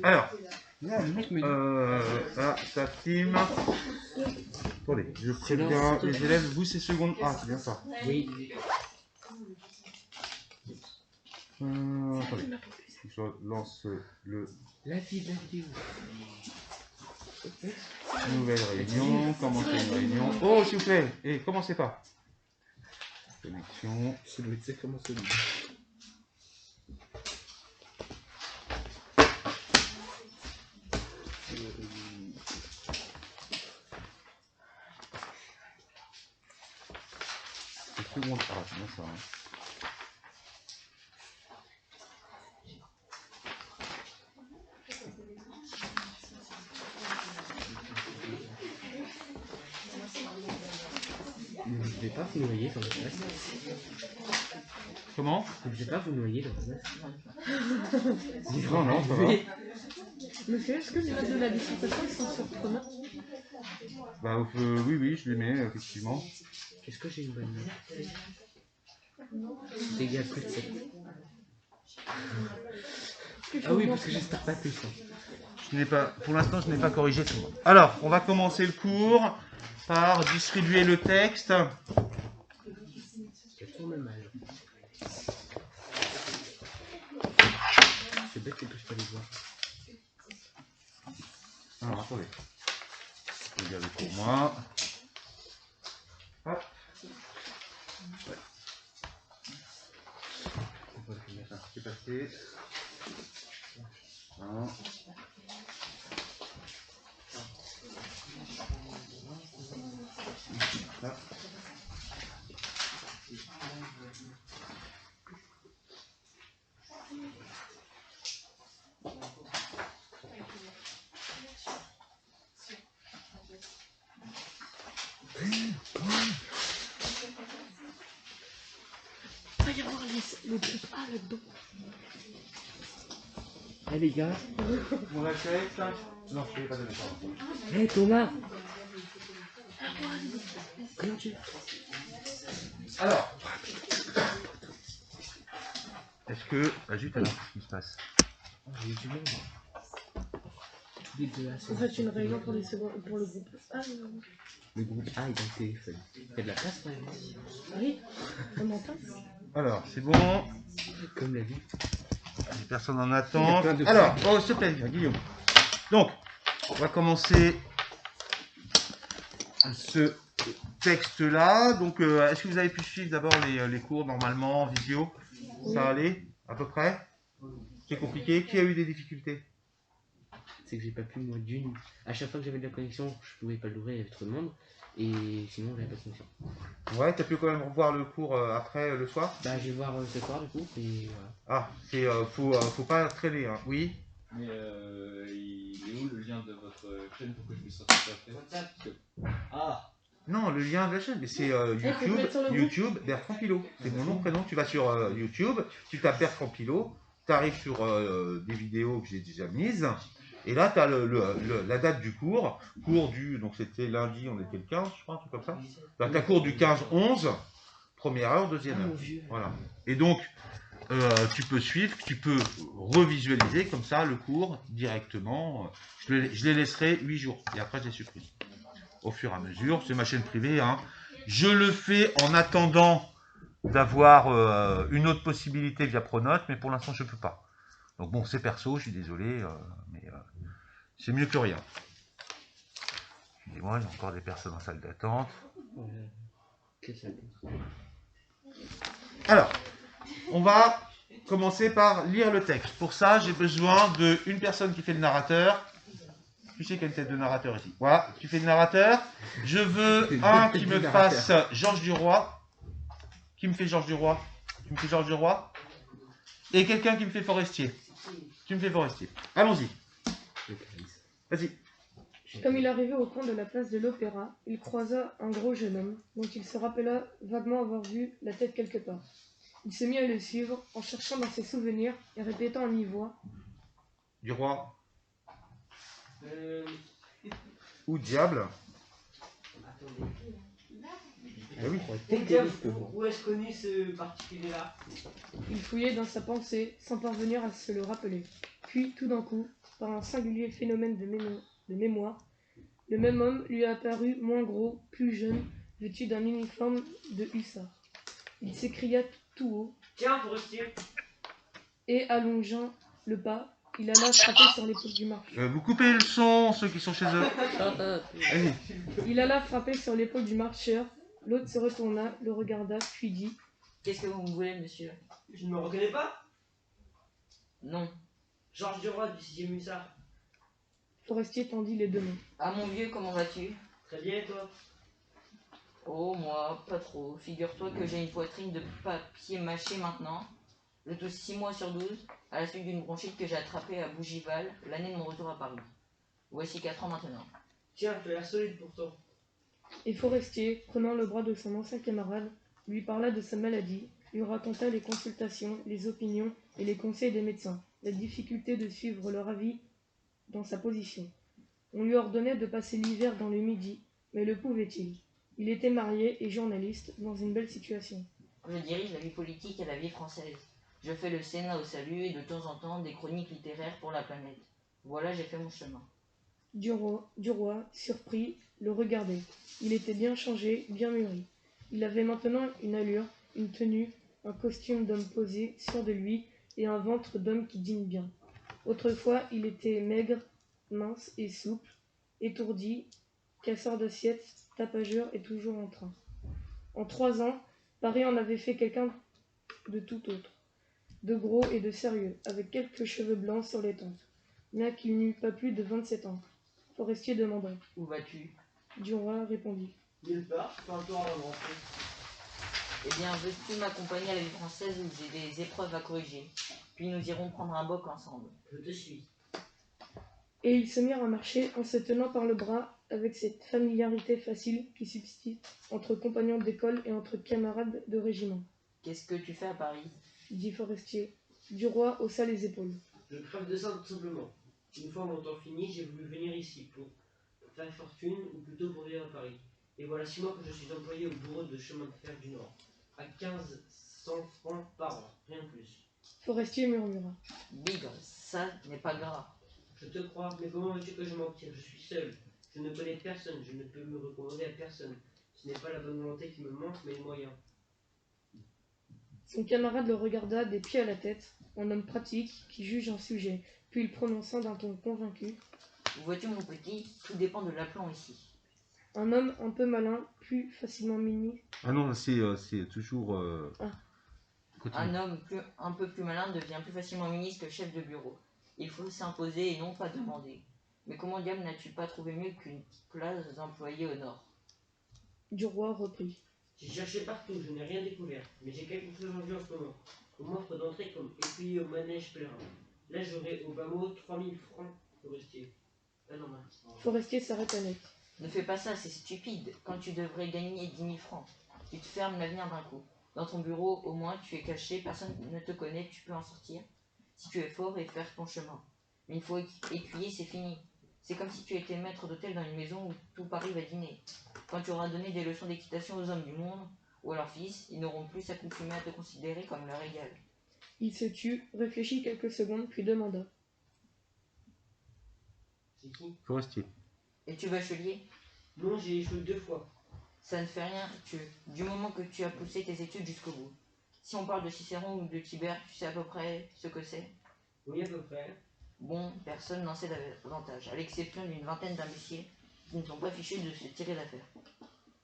Alors, Ah, ça filme. Attendez, je préviens les élèves, vous c'est seconde A, c'est bien ça. Oui. Attendez, je lance La vidéo. nouvelle réunion, commencer une réunion. Oh, s'il vous plaît, et commencez pas. Connexion. C'est le médecin comment c'est lui. Seconde A, c'est bien ça. Hein. Je vais pas vous noyer dans la classe. Comment? Je vais pas vous noyer dans la classe. Non, non, ça va. Monsieur, est-ce que les notes de la dissertation sont sur votre note? Bah, oui, oui, je les mets, effectivement. Est-ce que j'ai une bonne note? C'est égal plus de 7. Ah oui, parce que j'espère pas plus. Pour l'instant, je n'ai pas corrigé tout le monde. Alors, on va commencer le cours par distribuer le texte. Je tourne mal. C'est bête que je peux les voir. Alors, attendez. Regardez pour moi. Hop. Ouais. On va mettre un petit papier. Voilà. Là. Il va y avoir le groupe A là-dedans. Eh les gars. On la texte là. Non, je ne l'ai pas donné. Eh Thomas. Comment tu... Alors. Est-ce que... Ah, juste alors, qu'est-ce qui se passe? J'ai eu du monde. Tous les deux là. On fait une réunion pour le groupe A. Le groupe A est dans le téléphone. Il y a de la place là. Oui, on entend. Alors, c'est bon. Comme la vie. Les personnes en attente. plein de Alors, oh, s'il te plaît, Guillaume. Donc, on va commencer ce texte-là. Donc, est-ce que vous avez pu suivre d'abord les cours normalement en visio? Ça allait à peu près? C'est compliqué? Qui a eu des difficultés? C'est que j'ai pas pu, moi, d'une. À chaque fois que j'avais de la connexion, je pouvais pas l'ouvrir, il y avait trop de monde. Et sinon, j'avais pas de connexion. Ouais, t'as pu quand même revoir le cours après le soir? Bah, je vais voir ce soir du coup. Et voilà. Ah, c'est faut pas traîner, hein. Oui. Mais il est où le lien de votre chaîne pour que je puisse sortir ça après WhatsApp? Ah! Non, le lien de la chaîne, c'est faut le mettre sur le groupe. YouTube Bertrand Pilot. C'est mon nom, prénom. Tu vas sur YouTube, tu tapes Bertrand Pilot, tu arrives sur des vidéos que j'ai déjà mises, et là, tu as la date du cours du, donc c'était lundi, on était le 15, je crois, un truc comme ça. Tu as cours du 15-11, première heure, deuxième heure. Voilà. Et donc, tu peux suivre, tu peux revisualiser comme ça le cours directement. Je les laisserai 8 jours, et après, je les supprime. Au fur et à mesure, c'est ma chaîne privée. Hein. Je le fais en attendant d'avoir une autre possibilité via Pronote, mais pour l'instant, je ne peux pas. Donc bon, c'est perso, je suis désolé, mais c'est mieux que rien. Excusez-moi, il y a encore des personnes en salle d'attente. Alors, on va commencer par lire le texte. Pour ça, j'ai besoin d'une personne qui fait le narrateur. Tu sais qu'il y a une tête de narrateur ici. Voilà, tu fais le narrateur. Je veux un qui me fasse Georges Duroy. Qui me fait Georges Duroy? Tu me fais Georges Duroy? Et quelqu'un qui me fait Forestier. Tu me fais Forestier. Allons-y. Vas-y. Comme il arrivait au coin de la place de l'Opéra, il croisa un gros jeune homme, dont il se rappela vaguement avoir vu la tête quelque part. Il se mit à le suivre, en cherchant dans ses souvenirs et répétant à mi-voix Duroy. Ou diable. Eh oui. Et tiens, où est-ce connu ce particulier-là? Il fouillait dans sa pensée sans parvenir à se le rappeler. Puis, tout d'un coup, par un singulier phénomène de mémoire, le même homme lui a apparu moins gros, plus jeune, vêtu d'un uniforme de hussard. Il s'écria tout haut, Tiens, Forestier. et allongeant le pas, il alla frapper sur l'épaule du marcheur. Vous coupez le son, ceux qui sont chez eux. Allez. Il alla frapper sur l'épaule du marcheur. L'autre se retourna, le regarda, puis dit Qu'est-ce que vous me voulez, monsieur? Je ne me reconnais pas? Non. Georges Duroy du 6e hussard. Forestier tendit les deux mains. Ah, mon vieux, comment vas-tu? Très bien, et toi? Oh, moi, pas trop. Figure-toi que j'ai une poitrine de papier mâché maintenant. Je tousse 6 mois sur 12, à la suite d'une bronchite que j'ai attrapée à Bougival, l'année de mon retour à Paris. Voici 4 ans maintenant. Tiens, tu as l'air solide pourtant. Et Forestier, prenant le bras de son ancien camarade, lui parla de sa maladie, lui raconta les consultations, les opinions et les conseils des médecins, la difficulté de suivre leur avis dans sa position. On lui ordonnait de passer l'hiver dans le Midi, mais le pouvait-il? Il était marié et journaliste, dans une belle situation. Je dirige la vie politique et la vie française. Je fais le Sénat au salut et de temps en temps des chroniques littéraires pour la planète. Voilà, j'ai fait mon chemin. Duroy, surpris, le regardait. Il était bien changé, bien mûri. Il avait maintenant une allure, une tenue, un costume d'homme posé, sûr de lui, et un ventre d'homme qui dîne bien. Autrefois, il était maigre, mince et souple, étourdi, casseur d'assiettes, tapageur et toujours en train. En 3 ans, Paris en avait fait quelqu'un de tout autre, de gros et de sérieux, avec quelques cheveux blancs sur les tempes, bien qu'il n'eût pas plus de 27 ans. Forestier demanda. Où vas-tu? Duroy répondit. Nulle part, pas un tour à l'entrée. Eh bien, veux-tu m'accompagner à la vie française où j'ai des épreuves à corriger? Puis nous irons prendre un boc ensemble. Je te suis. Et ils se mirent à marcher en se tenant par le bras, avec cette familiarité facile qui subsiste entre compagnons d'école et entre camarades de régiment. Qu'est-ce que tu fais à Paris? Dit Forestier. Duroy haussa les épaules. Je crève de ça tout simplement. Une fois mon temps fini, j'ai voulu venir ici pour faire fortune, ou plutôt pour vivre à Paris. Et voilà 6 mois que je suis employé au bureau de chemin de fer du Nord, à 1500 francs par an, rien de plus. Forestier murmura. Bigre, ça n'est pas grave. Je te crois, mais comment veux-tu que je m'en tire? Je suis seul. Je ne connais personne, je ne peux me recommander à personne. Ce n'est pas la bonne volonté qui me manque, mais les moyens. Son camarade le regarda des pieds à la tête, un homme pratique qui juge un sujet, puis il prononça d'un ton convaincu. Vois-tu, mon petit, tout dépend de l'aplomb ici. Un homme un peu malin, plus facilement muni. Ah non, c'est toujours... Continue. Un homme un peu plus malin devient plus facilement ministre que chef de bureau. Il faut s'imposer et non pas demander. Mais comment diable n'as-tu pas trouvé mieux qu'une place d'employé au Nord? Duroy reprit. J'ai cherché partout, je n'ai rien découvert, mais j'ai quelque chose en vue en ce moment. On m'offre d'entrer comme écuyer au manège pèlerin. Là, j'aurai au bas mot 3000 francs Forestier. Ah non, mince. Forestier s'arrêta net. Ne fais pas ça, c'est stupide. Quand tu devrais gagner 10 000 francs, tu te fermes l'avenir d'un coup. Dans ton bureau, au moins, tu es caché, personne ne te connaît, tu peux en sortir. Si tu es fort et faire ton chemin. Mais une fois écuyer, c'est fini. C'est comme si tu étais maître d'hôtel dans une maison où tout Paris va dîner. Quand tu auras donné des leçons d'équitation aux hommes du monde, ou à leurs fils, ils n'auront plus s'accoutumer à te considérer comme leur égal. Il se tut, réfléchit quelques secondes, puis demanda. C'est qui? Forestier. Et tu bachelier? Non, j'ai échoué 2 fois. Ça ne fait rien, du moment que tu as poussé tes études jusqu'au bout. Si on parle de Cicéron ou de Tibère, tu sais à peu près ce que c'est? Oui, à peu près. Bon, personne n'en sait davantage, à l'exception d'une vingtaine d'imbéciles qui ne sont pas fichus de se tirer d'affaire.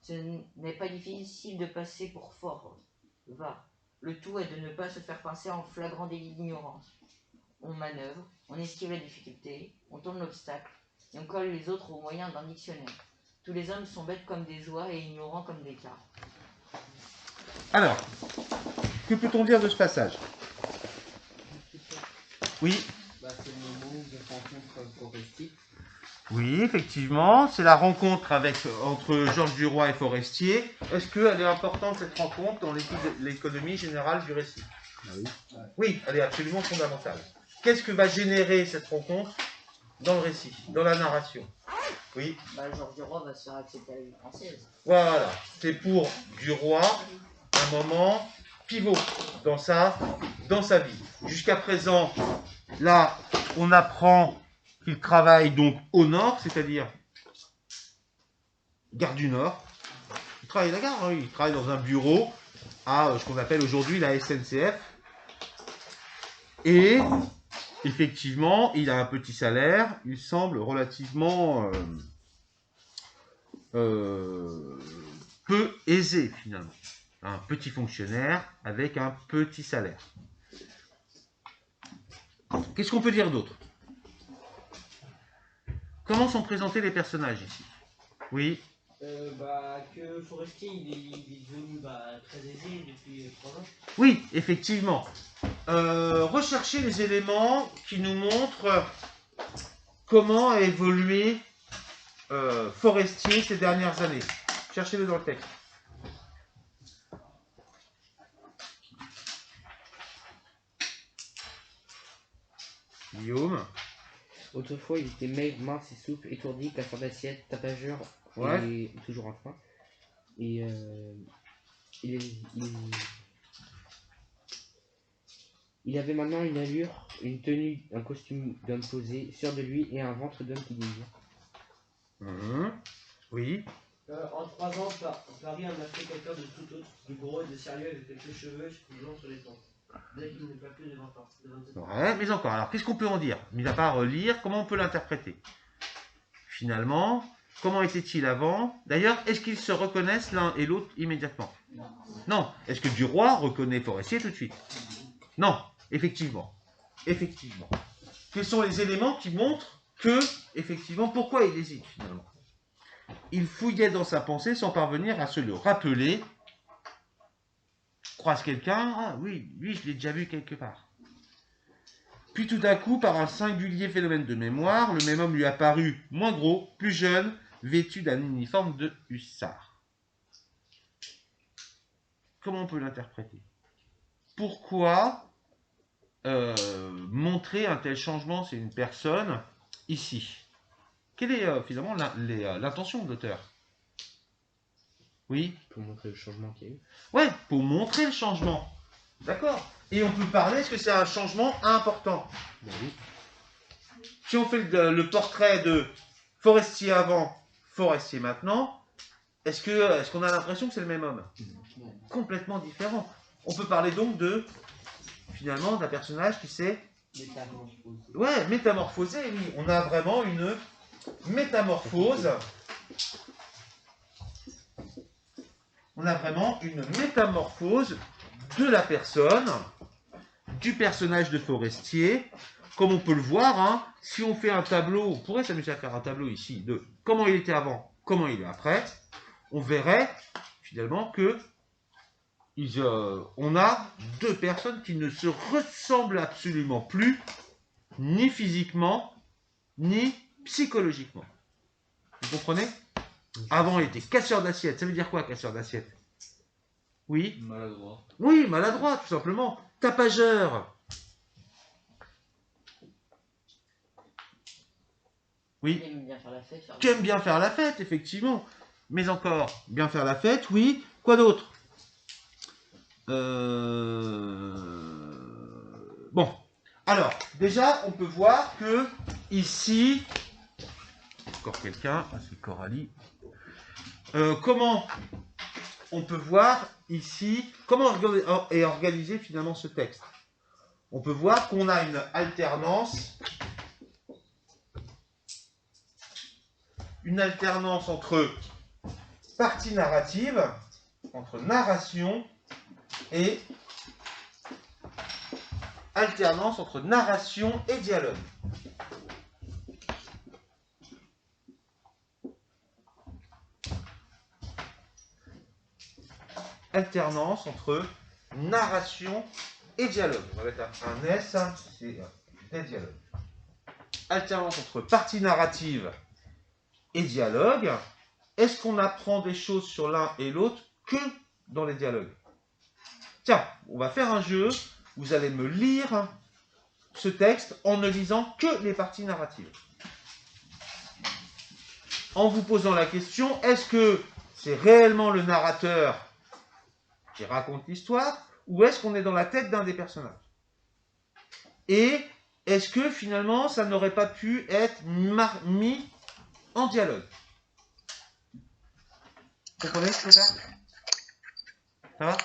Ce n'est pas difficile de passer pour fort. Va. Le tout est de ne pas se faire pincer en flagrant délit d'ignorance. On manœuvre, on esquive la difficulté, on tourne l'obstacle, et on colle les autres au moyen d'un dictionnaire. Tous les hommes sont bêtes comme des oies et ignorants comme des carpes. Alors, que peut-on dire de ce passage? Oui. C'est le moment de rencontre Forestier. Oui, effectivement, c'est la rencontre entre Georges Duroy et Forestier. Est-ce qu'elle est importante, cette rencontre, dans l'économie générale du récit? Oui, elle est absolument fondamentale. Qu'est-ce que va générer cette rencontre dans le récit, dans la narration? Oui. Bah, Georges du Roi va se faire accepter à la vie française. Voilà, c'est pour du roi un moment pivot dans sa vie. Jusqu'à présent, là, on apprend qu'il travaille donc au nord, c'est-à-dire gare du Nord. Il travaille à la gare, hein, il travaille dans un bureau à ce qu'on appelle aujourd'hui la SNCF. Et effectivement, il a un petit salaire, il semble relativement peu aisé finalement. Un petit fonctionnaire avec un petit salaire. Qu'est-ce qu'on peut dire d'autre? Comment sont présentés les personnages ici? Oui. Que Forestier il est devenu très aisé depuis 3 ans. Oui, effectivement. Rechercher les éléments qui nous montrent comment a évolué Forestier ces dernières années. Cherchez-les dans le texte. Guillaume. Autrefois, il était maigre, mince et souple, étourdi, casseur d'assiette, tapageur Ouais. et toujours en train. Et il avait maintenant une allure, une tenue, un costume d'homme posé, sûr de lui et un ventre d'homme qui désire. Oui. En 3 ans, Paris en a fait quelqu'un de tout autre, de gros et de sérieux avec quelques cheveux suffisants sur les tempes. Dès qu'il n'est pas plus de 20 ans. De 27 ans. Ouais, mais encore, alors qu'est-ce qu'on peut en dire? Mis à part lire, comment on peut l'interpréter? Finalement, comment était-il avant? D'ailleurs, est-ce qu'ils se reconnaissent l'un et l'autre immédiatement? Non. Est-ce que Duroy reconnaît Forestier tout de suite? Non, effectivement. Effectivement. Quels sont les éléments qui montrent que, effectivement, pourquoi il hésite finalement? Il fouillait dans sa pensée sans parvenir à se le rappeler. Croise quelqu'un, ah oui, lui je l'ai déjà vu quelque part. Puis tout à coup, par un singulier phénomène de mémoire, le même homme lui apparut moins gros, plus jeune, vêtu d'un uniforme de hussard. Comment on peut l'interpréter? Pourquoi montrer un tel changement chez une personne ici? Quelle est finalement l'intention de l'auteur? Oui? Pour montrer le changement qu'il y a eu. Ouais, pour montrer le changement. D'accord. Et on peut parler, est-ce que c'est un changement important? Ben oui. Si on fait le portrait de Forestier avant, Forestier maintenant, est-ce qu'on a l'impression que c'est le même homme? Complètement différent. On peut parler donc finalement, d'un personnage qui s'est métamorphosé. Oui, on a vraiment une métamorphose. On a vraiment une métamorphose de la personne, du personnage de Forestier. Comme on peut le voir, hein, si on fait un tableau, on pourrait s'amuser à faire un tableau ici de comment il était avant, comment il est après. On verrait finalement que on a deux personnes qui ne se ressemblent absolument plus, ni physiquement, ni psychologiquement. Vous comprenez? Avant, il était casseur d'assiettes. Ça veut dire quoi, casseur d'assiettes? Oui. Maladroit. Oui, maladroit, tout simplement. Tapageur. Oui. Il aime bien faire la fête. Tu aimes bien faire la fête, effectivement. Mais encore, bien faire la fête, oui. Quoi d'autre? Bon. Alors, déjà, on peut voir que ici, encore quelqu'un, c'est Coralie. Comment on peut voir ici, comment est organisé finalement ce texte? On peut voir qu'on a une alternance entre partie narrative, entre narration et alternance entre narration et dialogue. Alternance entre narration et dialogue. On va mettre un S, c'est des dialogues. Alternance entre partie narrative et dialogue. Est-ce qu'on apprend des choses sur l'un et l'autre que dans les dialogues? Tiens, on va faire un jeu. Vous allez me lire ce texte en ne lisant que les parties narratives. en vous posant la question, est-ce que c'est réellement le narrateur qui raconte l'histoire, ou est-ce qu'on est dans la tête d'un des personnages? Et est-ce que finalement, ça n'aurait pas pu être mis en dialogue? Vous comprenez ce que c'est? Ça va?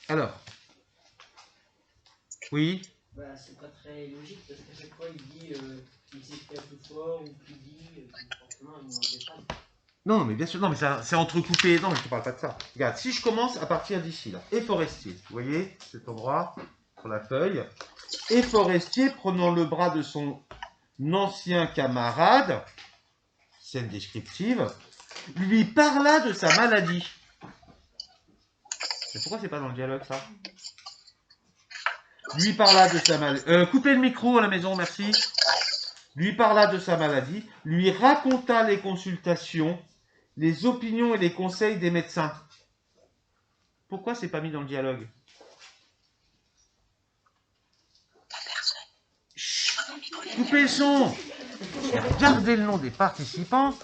Alors, oui, Bah, c'est pas très logique parce qu'à chaque fois il dit il s'exprime plus fort ou plus dit, forcément il ne pas. non, mais bien sûr, non, mais c'est entrecoupé, non, mais je ne parle pas de ça. Regarde, si je commence à partir d'ici, là, et Forestier, vous voyez, cet endroit, sur la feuille, et Forestier prenant le bras de son ancien camarade, scène descriptive, lui parla de sa maladie. Mais pourquoi c'est pas dans le dialogue, ça? Lui parla de sa maladie. Coupez le micro à la maison, merci. Lui parla de sa maladie, lui raconta les consultations, les opinions et les conseils des médecins. Pourquoi c'est pas mis dans le dialogue? Chut, coupez le son. Je vais regarder le nom des participants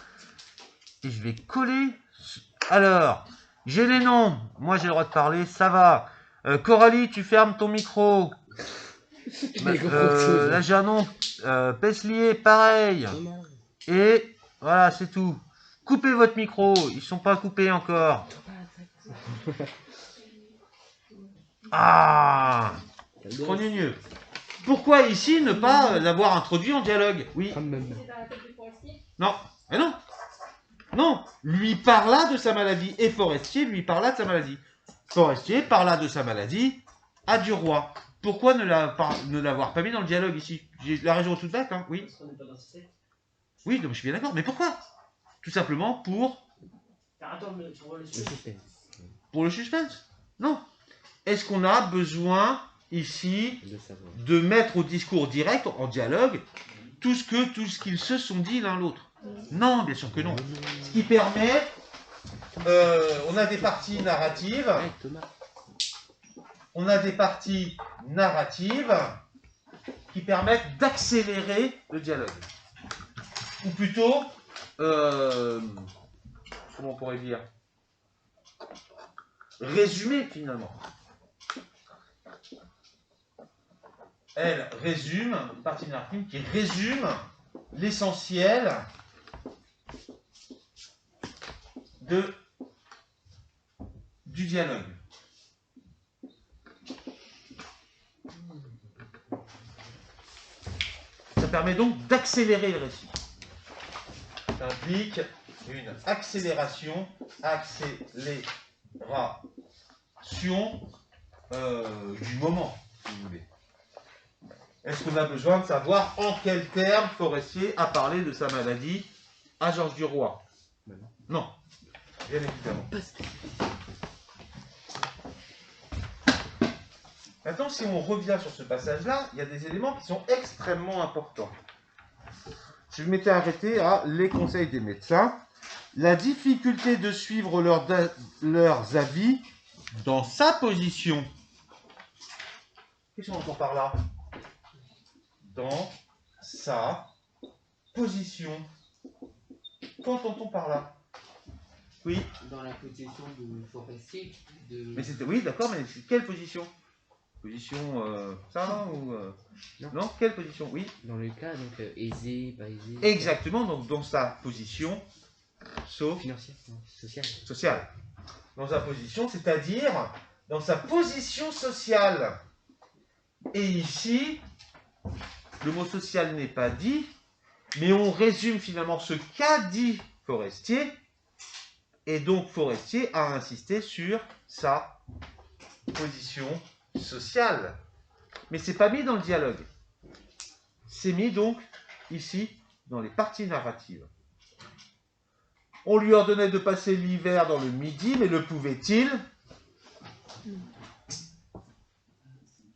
et je vais coller. Alors, j'ai les noms. Moi, j'ai le droit de parler, ça va. Coralie, tu fermes ton micro. Là, j'ai un nom. Peslier, pareil. Et voilà, c'est tout. Coupez votre micro. Ils sont pas coupés encore. Ah, trop gneugneux. Pourquoi ici ne pas l'avoir introduit en dialogue? Oui. Non. Mais non. Non. Lui parla de sa maladie. Et Forestier lui parla de sa maladie. Forestier parla de sa maladie à Duroy. Pourquoi ne l'avoir pas mis dans le dialogue ici? J'ai la raison toute bête, hein. Oui. Parce qu'on n'est pas dans ce set. Oui, donc je suis bien d'accord. Mais pourquoi? Tout simplement pour Attends, mais pour le Le sujet. suspense. pour le suspense. Non. Est-ce qu'on a besoin ici De savoir. de mettre au discours direct, en dialogue, tout ce qu'ils se sont dit l'un l'autre? Non, bien sûr que non. Ce qui permet, on a des parties narratives. Ouais, Thomas. On a des parties narratives qui permettent d'accélérer le dialogue. Ou plutôt, comment on pourrait dire, résumer finalement. Elle résume, une partie narrative qui résume l'essentiel du dialogue. Ça permet donc d'accélérer le récit. Ça implique une accélération du moment, si vous voulez. Est-ce qu'on a besoin de savoir en quels termes Forestier a parlé de sa maladie à Georges Duroy? Non, bien évidemment. Maintenant, si on revient sur ce passage-là, il y a des éléments qui sont extrêmement importants. Je m'étais arrêté à les conseils des médecins, la difficulté de suivre leurs avis dans sa position. Qu'est-ce qu'on entend par là? Dans sa position. Qu'entend-on par là? Oui. Dans la position de Forestier. Mais c'était, oui, d'accord, mais c'est quelle position? Position ça ou non, quelle position? Oui. Dans le cas, donc aisé, pas aisé. Exactement, donc dans sa position, sauf Financière, non, sociale. sociale. Dans sa position, c'est-à-dire dans sa position sociale. Et ici, le mot social n'est pas dit, mais on résume finalement ce qu'a dit Forestier, et donc Forestier a insisté sur sa position sociale. Mais c'est pas mis dans le dialogue. C'est mis donc ici dans les parties narratives. On lui ordonnait de passer l'hiver dans le Midi, mais le pouvait-il?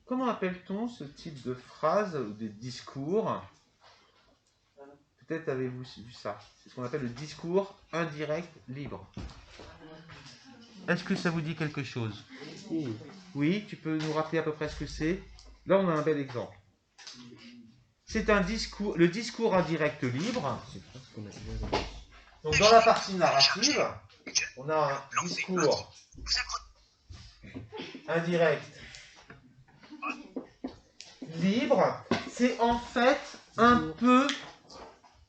Comment appelle-t-on ce type de phrase ou de discours? Peut-être avez-vous vu ça. C'est ce qu'on appelle le discours indirect libre. Est-ce que ça vous dit quelque chose? Oui, tu peux nous rappeler à peu près ce que c'est? Là, on a un bel exemple. C'est un discours, le discours indirect libre. Donc, dans la partie narrative, on a un discours indirect libre. C'est en fait un peu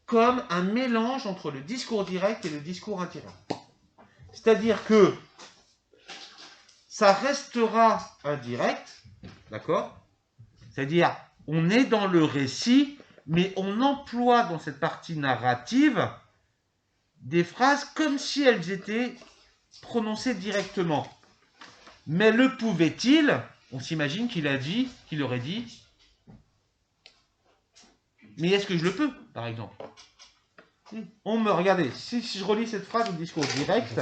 comme un mélange entre le discours direct et le discours indirect. C'est-à-dire que ça restera indirect, d'accord? C'est-à-dire, on est dans le récit, mais on emploie dans cette partie narrative des phrases comme si elles étaient prononcées directement. Mais le pouvait-il? On s'imagine qu'il aurait dit « Mais est-ce que je le peux ?» par exemple. Regardez, si je relis cette phrase au discours direct,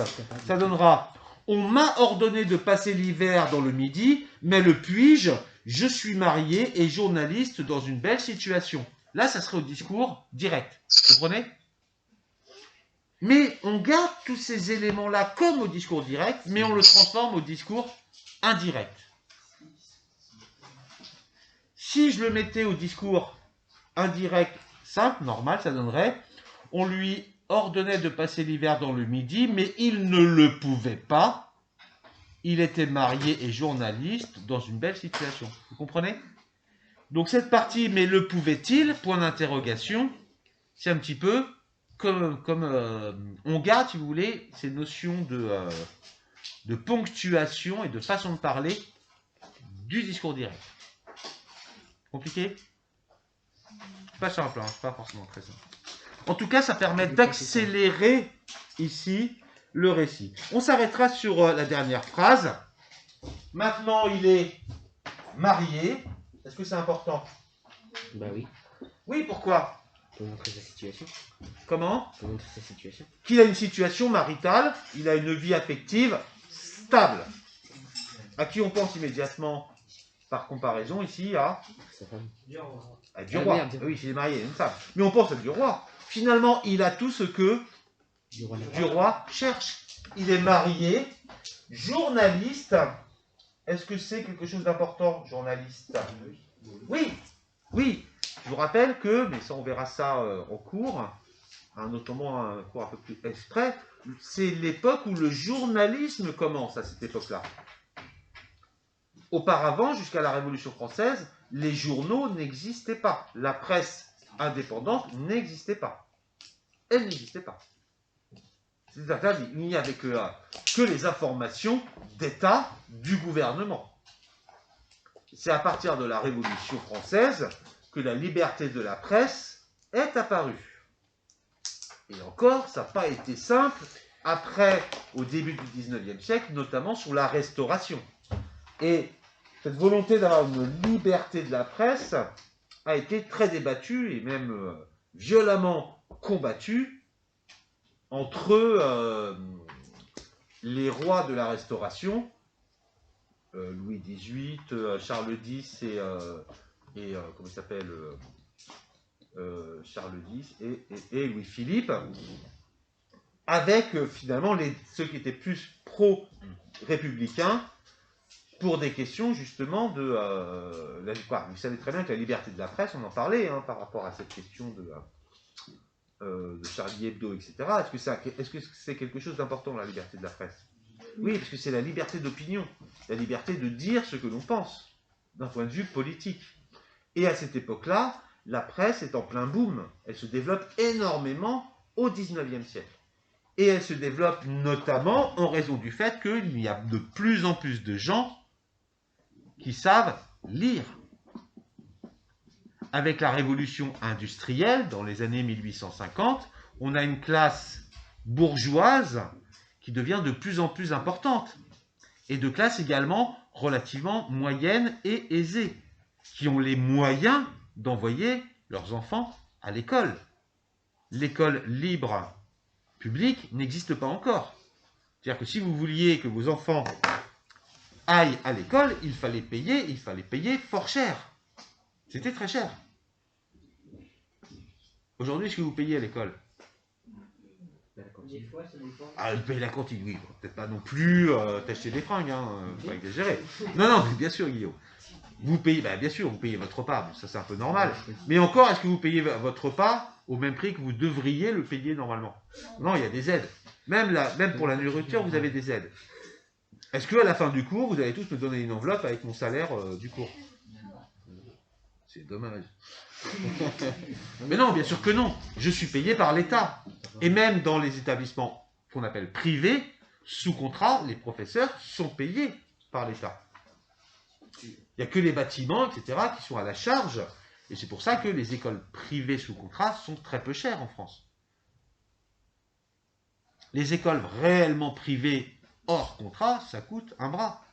ça donnera « On m'a ordonné de passer l'hiver dans le Midi, mais le puis-je? Je suis marié et journaliste dans une belle situation. » Là, ça serait au discours direct. Vous comprenez? Mais on garde tous ces éléments-là comme au discours direct, mais on le transforme au discours indirect. Si je le mettais au discours indirect simple, normal, ça donnerait « On lui ordonnait de passer l'hiver dans le Midi, mais il ne le pouvait pas. Il était marié et journaliste dans une belle situation. » Vous comprenez? Donc cette partie « mais le pouvait-il » point d'interrogation, c'est un petit peu comme on garde, si vous voulez, ces notions de ponctuation et de façon de parler du discours direct. Compliqué? Pas simple, hein, pas forcément très simple. En tout cas, ça permet d'accélérer ici le récit. On s'arrêtera sur la dernière phrase. Maintenant, il est marié. Est-ce que c'est important? Bah oui, Oui, pourquoi? pour montrer sa situation. Comment? Pour montrer sa situation. Qu'il a une situation maritale, il a une vie affective stable. À qui on pense immédiatement, par comparaison, ici, à Sa femme. du Ah, roi. merde. Oui, s'il est marié, il a une femme. Mais on pense à du roi. Finalement, il a tout ce que Du roi. du roi cherche. Il est marié, journaliste. Est-ce que c'est quelque chose d'important, journaliste? Oui, oui. Je vous rappelle que, mais ça on verra ça en cours, notamment un cours un peu plus exprès, c'est l'époque où le journalisme commence à cette époque-là. Auparavant, jusqu'à la Révolution française, les journaux n'existaient pas. La presse indépendante n'existait pas. Elle n'existait pas. C'est-à-dire qu'il n'y avait que les informations d'État du gouvernement. C'est à partir de la Révolution française que la liberté de la presse est apparue. Et encore, ça n'a pas été simple après, au début du XIXe siècle, notamment sous la Restauration. Et cette volonté d'avoir une liberté de la presse a été très débattue et même violemment combattue entre les rois de la Restauration, Louis XVIII, Charles X et comment il s'appelle Charles X et Louis-Philippe, avec finalement ceux qui étaient plus pro-républicains pour des questions justement de vous savez très bien que la liberté de la presse, on en parlait par rapport à cette question de Charlie Hebdo, etc. Est-ce que c'est quelque chose d'important, la liberté de la presse? Oui, parce que c'est la liberté d'opinion, la liberté de dire ce que l'on pense, d'un point de vue politique. Et à cette époque-là, la presse est en plein boom. Elle se développe énormément au XIXe siècle. Et elle se développe notamment en raison du fait qu'il y a de plus en plus de gens qui savent lire. Avec la révolution industrielle, dans les années 1850, on a une classe bourgeoise qui devient de plus en plus importante, et de classe également relativement moyenne et aisée, qui ont les moyens d'envoyer leurs enfants à l'école. L'école libre publique n'existe pas encore. C'est-à-dire que si vous vouliez que vos enfants aillent à l'école, il fallait payer fort cher. C'était très cher. Aujourd'hui, est-ce que vous payez à l'école? Des fois, ça dépend. Ah, vous payez la cantine, oui. Peut-être pas non plus t'acheter des fringues, hein, faut pas exagérer. Non, non, mais bien sûr, Guillaume. Vous payez, bien sûr, vous payez votre repas, bon, ça c'est un peu normal. Mais encore, est-ce que vous payez votre repas au même prix que vous devriez le payer normalement? Non, il y a des aides. Même pour la nourriture, vous avez des aides. Est-ce qu'à la fin du cours, vous allez tous me donner une enveloppe avec mon salaire du cours? C'est dommage. Mais non, bien sûr que non. Je suis payé par l'État. Et même dans les établissements qu'on appelle privés, sous contrat, les professeurs sont payés par l'État. Il n'y a que les bâtiments, etc., qui sont à la charge. Et c'est pour ça que les écoles privées sous contrat sont très peu chères en France. Les écoles réellement privées hors contrat, ça coûte un bras.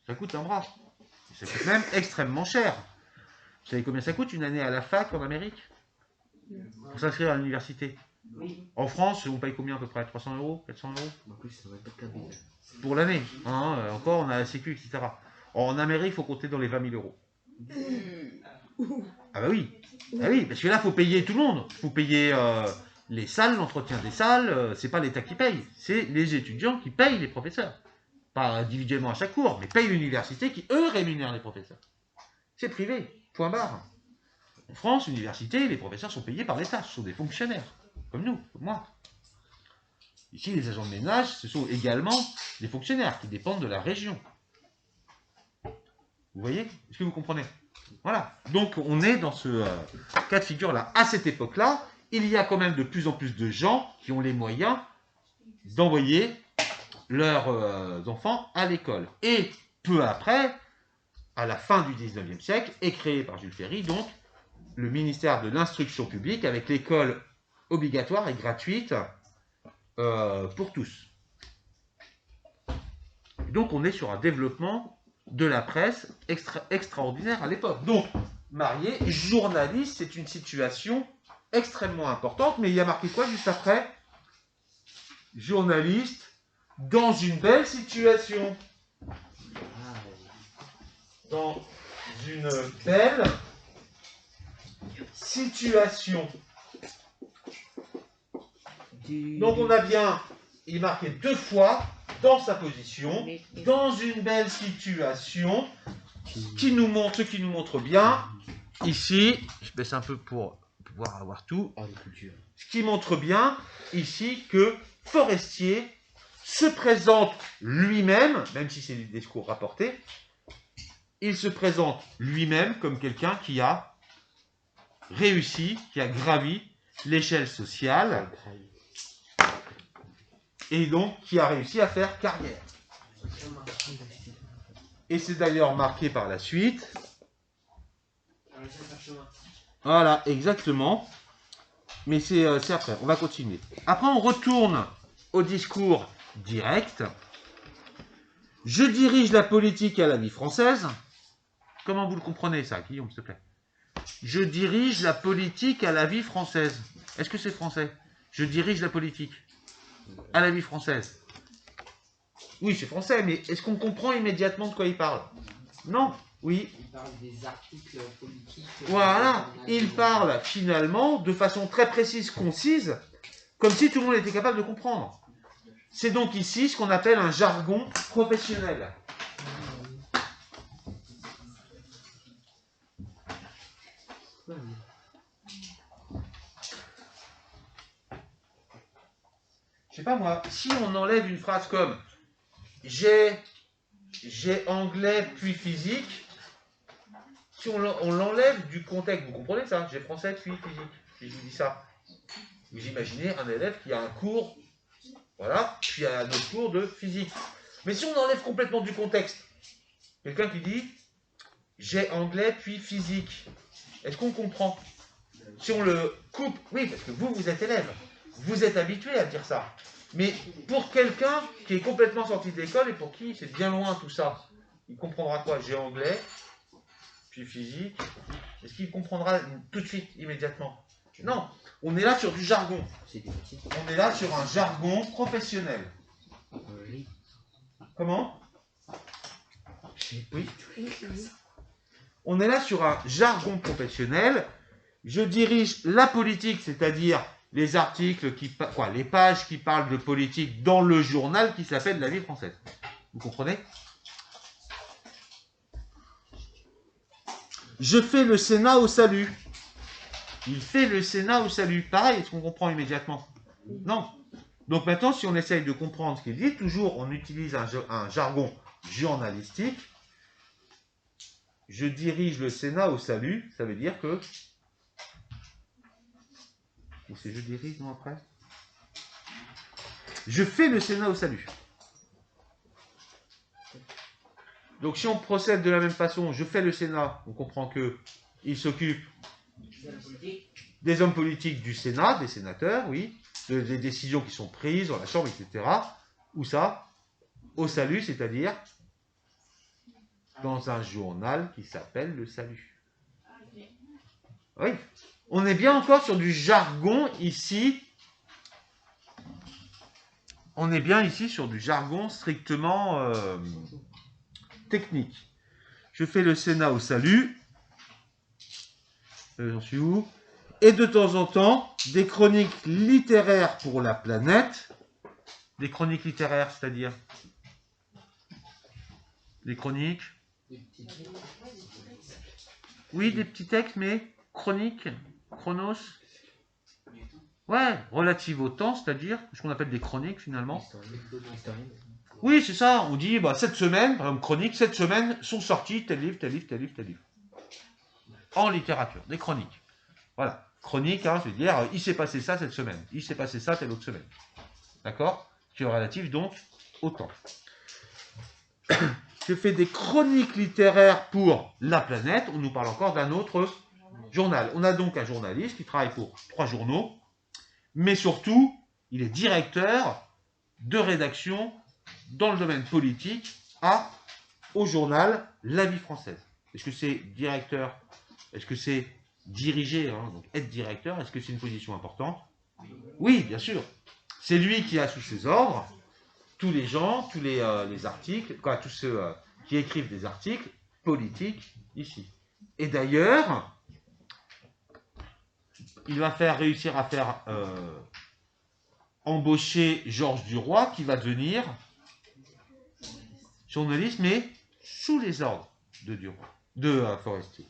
Ça coûte un bras. Ça coûte même extrêmement cher. Vous savez combien ça coûte une année à la fac en Amérique? Pour s'inscrire à l'université. Oui. En France, on paye combien à peu près? 300 €, 400 €? En plus, ça va être câblé. Pour l'année. Hein, encore, on a la sécu, etc. En Amérique, il faut compter dans les 20 000 €. Ah bah oui. Ah oui, parce que là, il faut payer tout le monde. Il faut payer les salles, l'entretien des salles. C'est pas l'État qui paye. C'est les étudiants qui payent les professeurs. Pas individuellement à chaque cours, mais payent l'université qui, eux, rémunèrent les professeurs. C'est privé. Point barre. En France, l'université, les professeurs sont payés par l'État. Ce sont des fonctionnaires. Comme nous, comme moi. Ici, les agents de ménage, ce sont également des fonctionnaires qui dépendent de la région. Vous voyez? Est-ce que vous comprenez? Voilà. Donc, on est dans ce cas de figure-là. À cette époque-là, il y a quand même de plus en plus de gens qui ont les moyens d'envoyer leurs enfants à l'école. Et peu après, à la fin du 19e siècle, est créé par Jules Ferry, donc, le ministère de l'Instruction publique avec l'école obligatoire et gratuite pour tous. Donc, on est sur un développement de la presse extraordinaire à l'époque. Donc, marié, journaliste, c'est une situation extrêmement importante, mais il y a marqué quoi juste après? Journaliste dans une belle situation. Dans une belle situation. Donc on a bien, il est marqué 2 fois dans sa position, dans une belle situation, ce qui nous montre bien, ici, je baisse un peu pour pouvoir avoir tout, ce qui montre bien ici que Forestier se présente lui-même, même si c'est des discours rapportés, il se présente lui-même comme quelqu'un qui a réussi, qui a gravi l'échelle sociale, et donc qui a réussi à faire carrière. Et c'est d'ailleurs marqué par la suite. Voilà, exactement. Mais c'est après, on va continuer. Après, on retourne au discours direct. Je dirige la politique à la vie française. Comment vous le comprenez ça, Guillaume, s'il te plaît? Je dirige la politique à la vie française. Est-ce que c'est français? Je dirige la politique à la vie française. Oui, c'est français, mais est-ce qu'on comprend immédiatement de quoi il parle? Non. Oui. Il parle des articles politiques. Voilà. Il parle finalement de façon très précise, concise, comme si tout le monde était capable de comprendre. C'est donc ici ce qu'on appelle un jargon professionnel. Je sais pas moi, si on enlève une phrase comme j'ai anglais puis physique, si on l'enlève du contexte, vous comprenez ça? J'ai français puis physique, si je vous dis ça. Vous imaginez un élève qui a un cours, voilà, puis un autre cours de physique. Mais si on enlève complètement du contexte, quelqu'un qui dit j'ai anglais puis physique, est-ce qu'on comprend? Si on le coupe, oui, parce que vous êtes élève, vous êtes habitué à dire ça. Mais pour quelqu'un qui est complètement sorti de l'école et pour qui c'est bien loin tout ça, il comprendra quoi? J'ai anglais, puis physique. Est-ce qu'il comprendra tout de suite, immédiatement? Non, on est là sur du jargon. C'est des métiers. On est là sur un jargon professionnel. Oui. Comment? Oui. Oui. On est là sur un jargon professionnel. Je dirige la politique, c'est-à-dire les articles les pages qui parlent de politique dans le journal qui s'appelle La Vie française. Vous comprenez? Je fais le Sénat au salut. Il fait le Sénat au salut. Pareil, est-ce qu'on comprend immédiatement? Non. Donc maintenant, si on essaye de comprendre ce qu'il dit, toujours on utilise un jargon journalistique. Je dirige le Sénat au salut, ça veut dire que... Ou c'est je dirige, non, après? Je fais le Sénat au salut. Donc si on procède de la même façon, je fais le Sénat, on comprend que il s'occupe des hommes politiques du Sénat, des sénateurs, oui, des décisions qui sont prises dans la Chambre, etc. Où ça? Au salut, c'est-à-dire dans un journal qui s'appelle Le Salut. Oui, on est bien encore sur du jargon ici. On est bien ici sur du jargon strictement technique. Je fais le Sénat au salut. J'en suis où? Et de temps en temps, des chroniques littéraires pour la planète. Des chroniques littéraires, c'est-à-dire des chroniques. Oui, des petits textes, mais chroniques, chronos. Ouais, relatives au temps, c'est-à-dire ce qu'on appelle des chroniques finalement. Oui, c'est ça. On dit, cette semaine, par exemple, chronique, cette semaine sont sortis tel livre, tel livre, tel livre, tel livre. En littérature, des chroniques. Voilà. Chronique, hein, je veux dire, il s'est passé ça cette semaine. Il s'est passé ça telle autre semaine. D'accord? Qui est relatif donc au temps. Je fais des chroniques littéraires pour la planète. On nous parle encore d'un autre journal. On a donc un journaliste qui travaille pour 3 journaux, mais surtout, il est directeur de rédaction dans le domaine politique au journal La Vie française. Est-ce que c'est directeur? Est-ce que c'est diriger, hein, donc être directeur? Est-ce que c'est une position importante? Oui, bien sûr. C'est lui qui a sous ses ordres tous les gens, tous les articles, tous ceux qui écrivent des articles politiques ici. Et d'ailleurs, il va réussir à faire embaucher Georges Duroy, qui va devenir journaliste, mais sous les ordres de Duroy, de Forestier.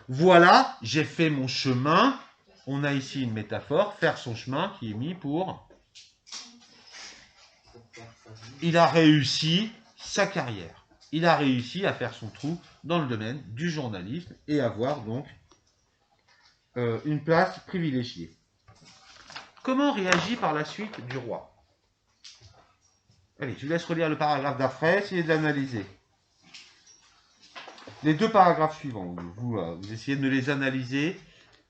Voilà, j'ai fait mon chemin. On a ici une métaphore, faire son chemin, qui est mis pour... Il a réussi sa carrière. Il a réussi à faire son trou dans le domaine du journalisme et avoir donc une place privilégiée. Comment réagit par la suite Duroy? Allez, je vous laisse relire le paragraphe d'après, essayez de l'analyser. Les 2 paragraphes suivants, vous essayez de les analyser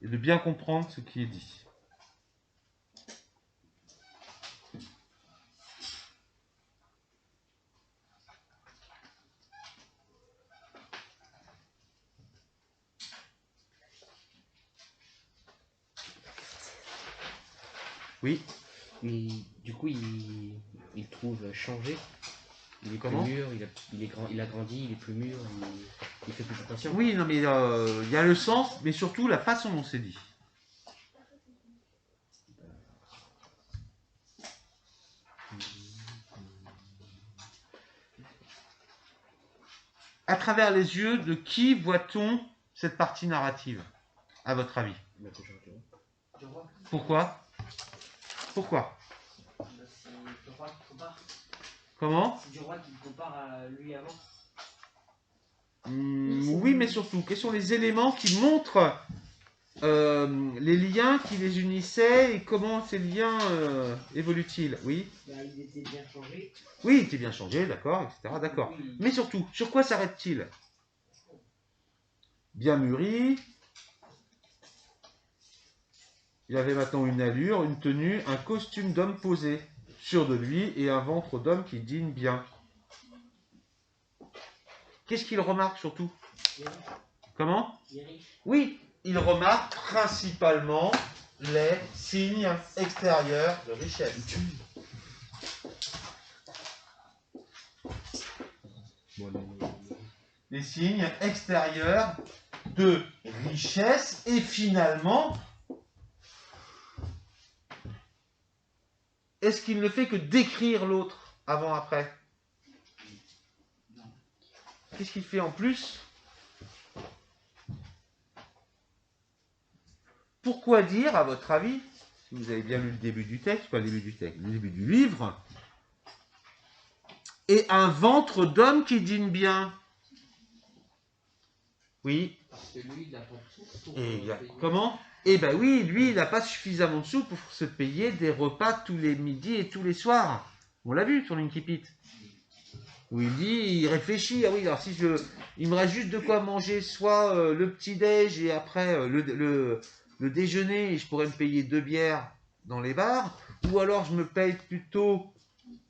et de bien comprendre ce qui est dit. Oui. Et du coup, il trouve changé. Il est Comment? plus mûr, il a grandi, il est plus mûr, il fait plus attention. Oui, non, mais il y a le sens, mais surtout la façon dont c'est dit. À travers les yeux de qui voit-on cette partie narrative, à votre avis? Pourquoi? Pourquoi? C'est Duroy qui compare. Comment? C'est Duroy qui compare à lui avant. Oui, mais surtout, quels sont les éléments qui montrent les liens qui les unissaient et comment ces liens évoluent-ils? Oui? Il était bien changé. Oui, il était bien changé, d'accord, etc. D'accord. Oui. Mais surtout, sur quoi s'arrête-t-il? Bien mûri. Il avait maintenant une allure, une tenue, un costume d'homme posé, sûr de lui, et un ventre d'homme qui dîne bien. Qu'est-ce qu'il remarque surtout? Comment? Il est riche. Oui, il remarque principalement les signes extérieurs de richesse. Les signes extérieurs de richesse et finalement, est-ce qu'il ne fait que décrire l'autre avant-après? Qu'est-ce qu'il fait en plus? Pourquoi dire, à votre avis, si vous avez bien lu le début du texte, pas le début du texte, le début du livre, et un ventre d'homme qui dîne bien? Oui. Parce que lui, il n'a pas de sous pour Et payer. comment? Eh ben oui, lui, il n'a pas suffisamment de sous pour se payer des repas tous les midis et tous les soirs. On l'a vu sur l'Inkipit. Où il dit, il réfléchit, ah oui, alors si il me reste juste de quoi manger, soit le petit-déj et après le déjeuner, et je pourrais me payer 2 bières dans les bars, ou alors je me paye plutôt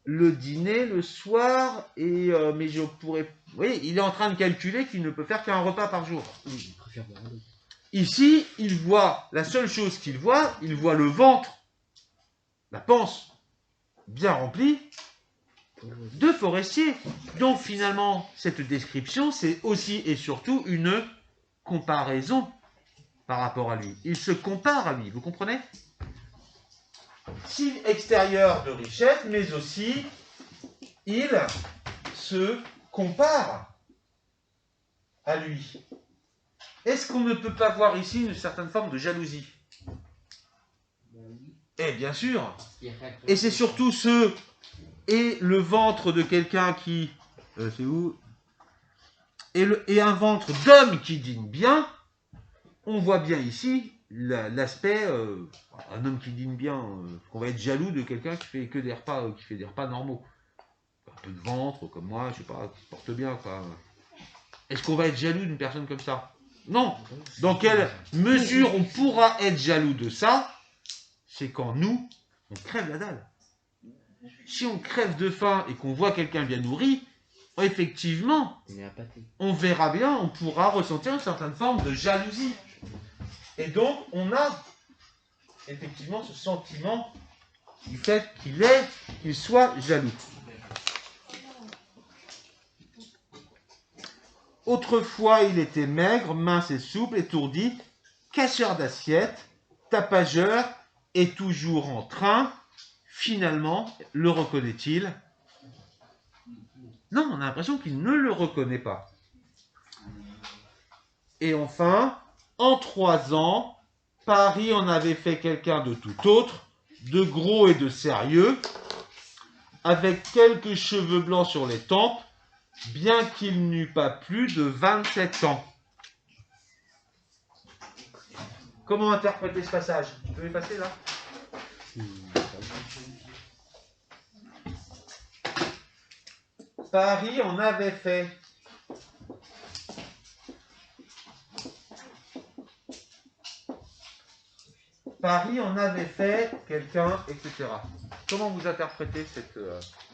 le dîner le soir, et mais je pourrais... Oui, il est en train de calculer qu'il ne peut faire qu'un repas par jour. Oui, je préfère boire un autre. Ici, il voit, la seule chose qu'il voit, il voit le ventre, la panse bien remplie de forestiers. Donc finalement, cette description, c'est aussi et surtout une comparaison par rapport à lui. Il se compare à lui, vous comprenez? Signe extérieur de richesse, mais aussi, il se compare à lui. Est-ce qu'on ne peut pas voir ici une certaine forme de jalousie? Ben oui, Eh bien sûr. il rêve. Et c'est surtout et le ventre de quelqu'un qui... c'est où? Et un ventre d'homme qui dîne bien. On voit bien ici l'aspect... un homme qui dîne bien, qu'on va être jaloux de quelqu'un qui fait que des repas, qui fait des repas normaux. Un peu de ventre, comme moi, je sais pas, qui se porte bien, quoi. Est-ce qu'on va être jaloux d'une personne comme ça? Non. Dans quelle mesure on pourra être jaloux de ça? C'est quand nous, on crève la dalle. Si on crève de faim et qu'on voit quelqu'un bien nourri, effectivement, On est appâté. on verra bien, on pourra ressentir une certaine forme de jalousie. Et donc, on a effectivement ce sentiment du fait qu'il soit jaloux. Autrefois, il était maigre, mince et souple, étourdi, casseur d'assiettes, tapageur et toujours en train. Finalement, le reconnaît-il? Non, on a l'impression qu'il ne le reconnaît pas. Et enfin, en 3 ans, Paris en avait fait quelqu'un de tout autre, de gros et de sérieux, avec quelques cheveux blancs sur les tempes, bien qu'il n'eût pas plus de 27 ans. Comment interpréter ce passage? Tu peux effacer là? Paris en avait fait. Paris en avait fait quelqu'un, etc. Comment vous interprétez cette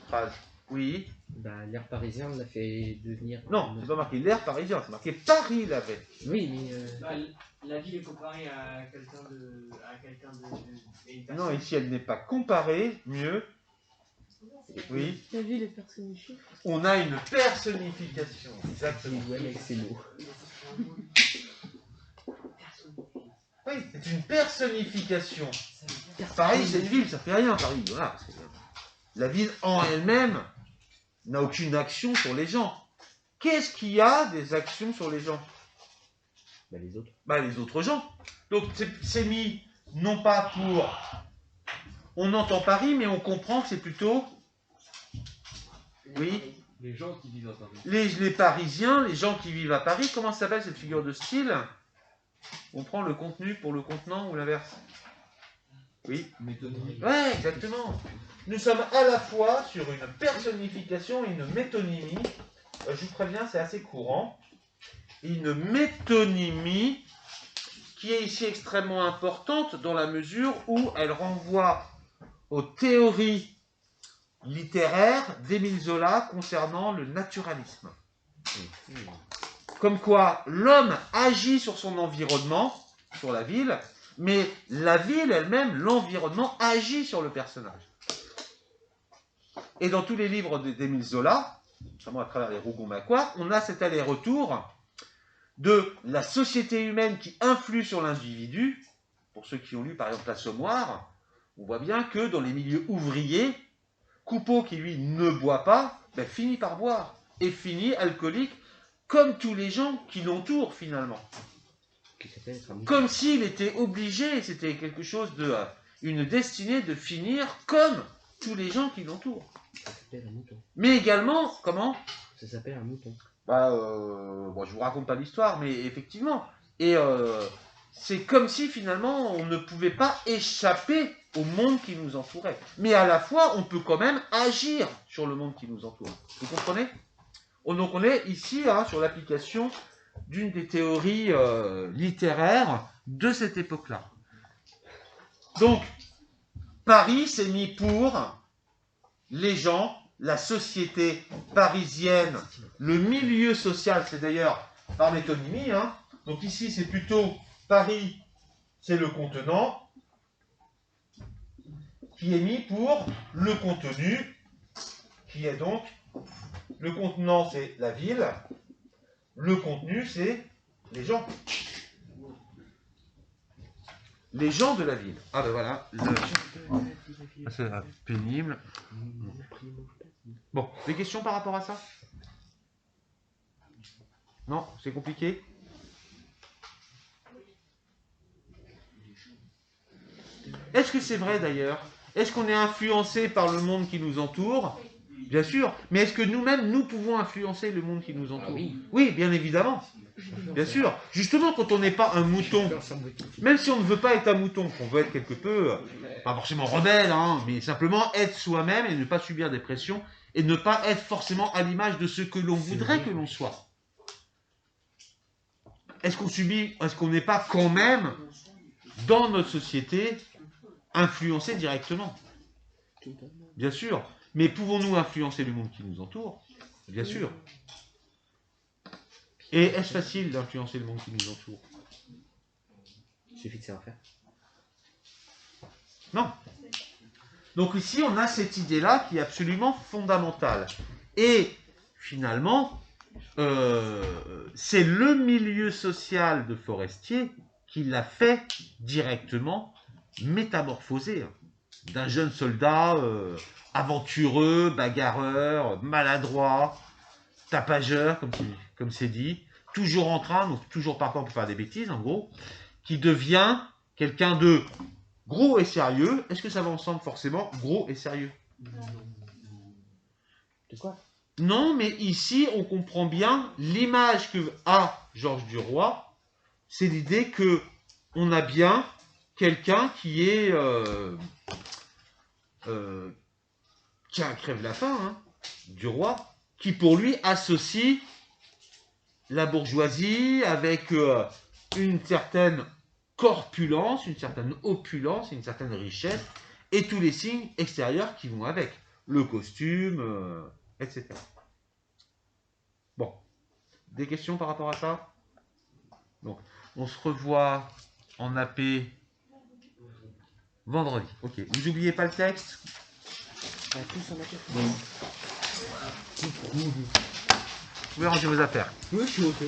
phrase? Oui. Bah, l'air parisien l'a fait devenir... Non, c'est pas marqué l'air parisien, c'est marqué Paris l'avait. Oui, mais... Bah, la ville est comparée à quelqu'un de. Et une Non, personne. ici elle n'est pas comparée, mieux. Oui. La ville est personnifiée. On a une personnification. Exactement. Ouais, avec ces mots. Oui, c'est une personnification. Paris, c'est une ville, ça fait rien, Paris. Voilà. La ville en elle-même n'a aucune action sur les gens. Qu'est-ce qui a des actions sur les gens? Bah, les autres. Bah, les autres gens. Donc, c'est mis, non pas pour... On entend Paris, mais on comprend que c'est plutôt... Oui. Les gens qui vivent à Paris. Les Parisiens, les gens qui vivent à Paris, comment ça s'appelle cette figure de style? On prend le contenu pour le contenant ou l'inverse? Oui. Métonymie. Ouais, exactement. Nous sommes à la fois sur une personnification et une métonymie. Je vous préviens, c'est assez courant. Une métonymie qui est ici extrêmement importante dans la mesure où elle renvoie aux théories littéraires d'Émile Zola concernant le naturalisme. Comme quoi, l'homme agit sur son environnement sur la ville, mais la ville elle-même, l'environnement, agit sur le personnage. Et dans tous les livres d'Émile Zola, notamment à travers les Rougon-Macquart, on a cet aller-retour de la société humaine qui influe sur l'individu. Pour ceux qui ont lu par exemple l'Assommoir, on voit bien que dans les milieux ouvriers, Coupeau qui lui ne boit pas, ben, finit par boire et finit alcoolique comme tous les gens qui l'entourent finalement. Qui s'appelle être un mouton. Comme s'il était obligé, c'était quelque chose de une destinée de finir comme tous les gens qui l'entourent. Ça s'appelle un mouton. Mais également, comment? Ça s'appelle un mouton. Bah, bon, je vous raconte pas l'histoire, mais effectivement. Et c'est comme si finalement on ne pouvait pas échapper au monde qui nous entourait. Mais à la fois, on peut quand même agir sur le monde qui nous entoure. Vous comprenez? Donc on est ici sur l'application d'une des théories littéraires de cette époque-là. Donc, Paris s'est mis pour les gens, la société parisienne, le milieu social, c'est d'ailleurs par métonymie. Donc ici, c'est plutôt Paris, c'est le contenant, qui est mis pour le contenu, qui est donc, le contenant, c'est la ville, le contenu, c'est les gens. Les gens de la ville. Ah ben voilà, c'est pénible. Bon, des questions par rapport à ça? Non, c'est compliqué? Est-ce que c'est vrai d'ailleurs? Est-ce qu'on est influencé par le monde qui nous entoure? Bien sûr, mais est-ce que nous-mêmes, nous pouvons influencer le monde qui nous entoure? Ah oui. Oui, bien évidemment. Bien sûr. Justement, quand on n'est pas un mouton, même si on ne veut pas être un mouton, qu'on veut être quelque peu, pas forcément rebelle, mais simplement être soi-même et ne pas subir des pressions et ne pas être forcément à l'image de ce que l'on voudrait que l'on soit. Est-ce qu'on n'est pas quand même, dans notre société, influencé directement? Bien sûr. Mais pouvons-nous influencer le monde qui nous entoure? Bien sûr. Et est-ce facile d'influencer le monde qui nous entoure? Il suffit de savoir faire. Non. Donc ici, on a cette idée-là qui est absolument fondamentale. Et finalement, c'est le milieu social de Forestier qui l'a fait directement métamorphoser. D'un jeune soldat aventureux, bagarreur, maladroit, tapageur, comme c'est dit, toujours en train, donc toujours partant pour faire des bêtises, en gros, qui devient quelqu'un de gros et sérieux. Est-ce que ça va ensemble forcément, gros et sérieux? C'est quoi? Non, mais ici, on comprend bien l'image que a Georges Duroy, c'est l'idée que on a bien quelqu'un qui est qui a un crève la faim, Duroy, qui pour lui associe la bourgeoisie avec une certaine corpulence, une certaine opulence, une certaine richesse, et tous les signes extérieurs qui vont avec, le costume, etc. Bon, des questions par rapport à ça? Donc, on se revoit en AP vendredi. Ok, vous n'oubliez pas le texte? Tous en matière. Vous pouvez ranger vos affaires. Oui, je suis ok.